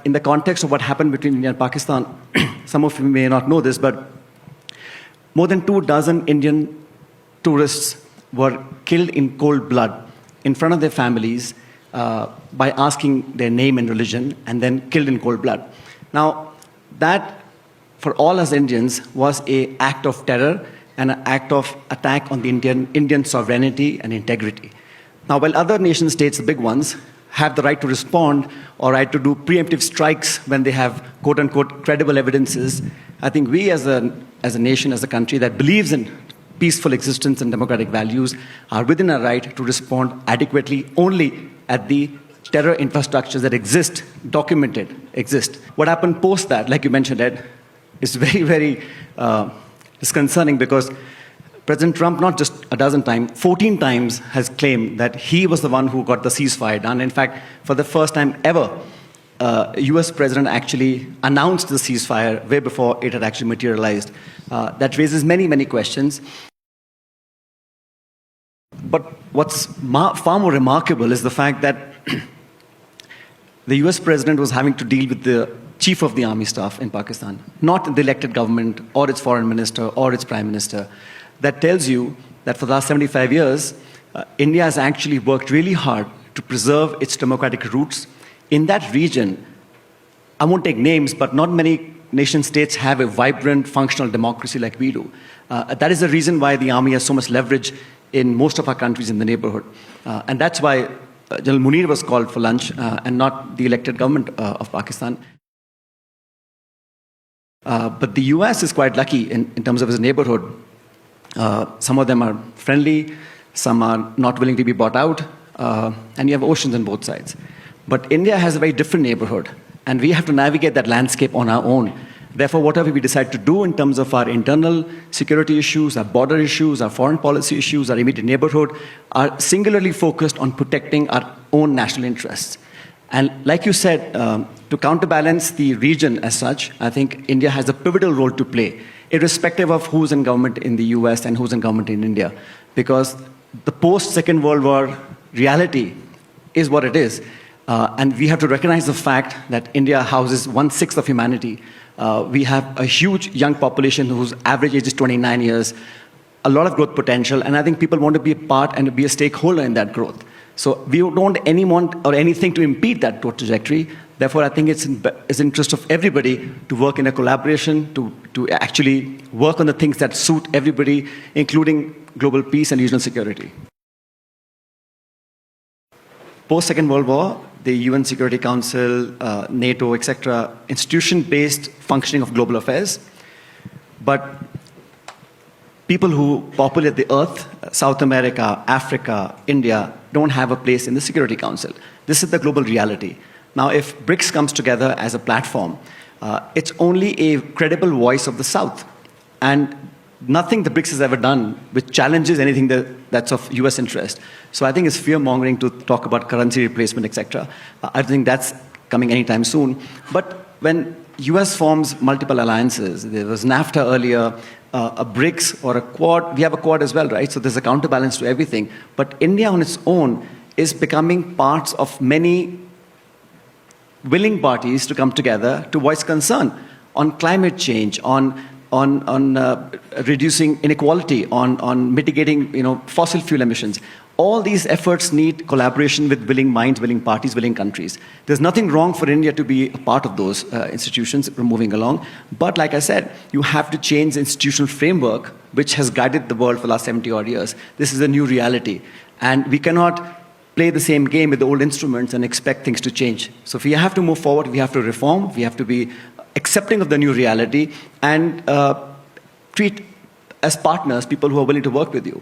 in the context of what happened between India and Pakistan, some of you may not know this, but more than 24 Indian tourists were killed in cold blood in front of their families by asking their name and religion, and then killed in cold blood. Now, that, for all us Indians, was an act of terror and an act of attack on the Indian sovereignty and integrity. Now, while other nation states, the big ones, have the right to respond or right to do preemptive strikes when they have quote-unquote credible evidences, I think we as a nation, as a country that believes in peaceful existence and democratic values are within our right to respond adequately only at the terror infrastructures that exist, documented, exist. What happened post that, like you mentioned, Ed, is very, very disconcerting, because President Trump, not just a dozen times, 14 times has claimed that he was the one who got the ceasefire done. In fact, for the first time ever, US president actually announced the ceasefire way before it had actually materialized. That raises many, many questions. But what's far more remarkable is the fact that the US president was having to deal with the chief of the army staff in Pakistan, not the elected government or its foreign minister or its prime minister. That tells you that for the last 75 years, India has actually worked really hard to preserve its democratic roots. In that region, I won't take names, but not many nation states have a vibrant, functional democracy like we do. That is the reason why the army has so much leverage in most of our countries in the neighborhood. And that's why General Munir was called for lunch and not the elected government of Pakistan. But the US is quite lucky in terms of its neighborhood. Some of them are friendly, some are not willing to be bought out, and you have oceans on both sides. But India has a very different neighborhood, and we have to navigate that landscape on our own. Therefore, whatever we decide to do in terms of our internal security issues, our border issues, our foreign policy issues, our immediate neighborhood, are singularly focused on protecting our own national interests. And like you said, to counterbalance the region as such, I think India has a pivotal role to play, irrespective of who's in government in the US and who's in government in India. Because the post-Second World War reality is what it is. And we have to recognize the fact that India houses 1/6 of humanity. We have a huge young population whose average age is 29 years, a lot of growth potential, and I think people want to be a part and be a stakeholder in that growth. So we don't want anyone or anything to impede that growth trajectory. Therefore, I think it's in the interest of everybody to work in a collaboration, to actually work on the things that suit everybody, including global peace and regional security. Post-Second World War, the UN Security Council, NATO, etc., institution-based functioning of global affairs. But people who populate the earth, South America, Africa, India, don't have a place in the Security Council. This is the global reality. Now, if BRICS comes together as a platform, it's only a credible voice of the South. And nothing the BRICS has ever done which challenges anything that's of US interest. So I think it's fear-mongering to talk about currency replacement, etc. I think that's coming anytime soon. But when US forms multiple alliances, there was NAFTA earlier, a BRICS or a Quad, we have a Quad as well, right? So there's a counterbalance to everything. But India on its own is becoming parts of many willing parties to come together to voice concern on climate change, on reducing inequality, on mitigating fossil fuel emissions. All these efforts need collaboration with willing minds, willing parties, willing countries. There's nothing wrong for India to be a part of those institutions. We're moving along. But like I said, you have to change the institutional framework which has guided the world for the last 70-odd years. This is a new reality. And we cannot play the same game with the old instruments and expect things to change. So if we have to move forward, we have to reform, we have to be accepting of the new reality, and treat as partners people who are willing to work with you.